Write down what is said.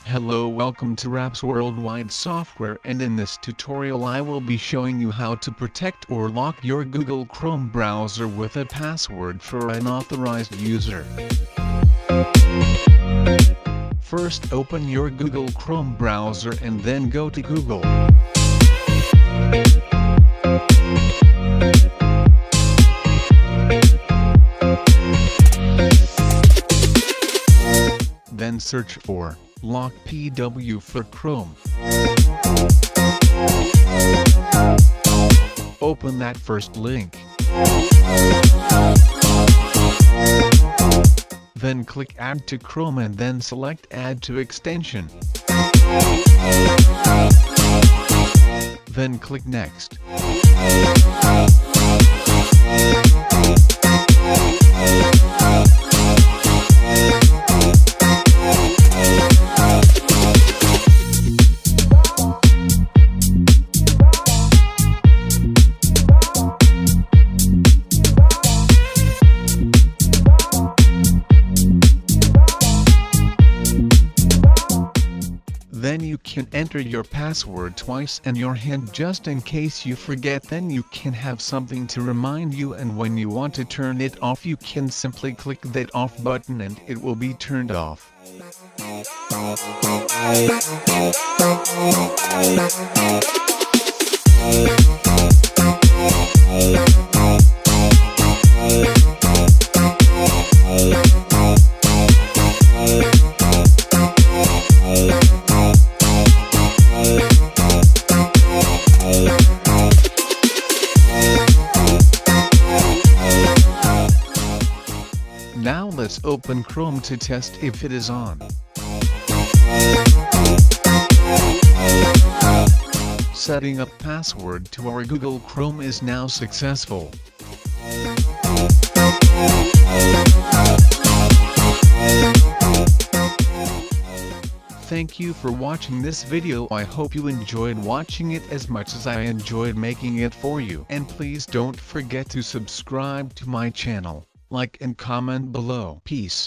Hello, welcome to RapzWorldWide software, and in this tutorial I will be showing you how to protect or lock your Google Chrome browser with a password for an unauthorized user. First, open your Google Chrome browser and then go to Google. Then search for Lock PW for Chrome. Open that first link. Then click Add to Chrome and then select Add to Extension. Then click Next. Then you can enter your password twice and your hint just in case you forget. Then you can have something to remind you, and when you want to turn it off you can simply click that off button and it will be turned off. Now let's open Chrome to test if it is on. Setting up password to our Google Chrome is now successful. Thank you for watching this video. I hope you enjoyed watching it as much as I enjoyed making it for you. And please don't forget to subscribe to my channel, like and comment below. Peace.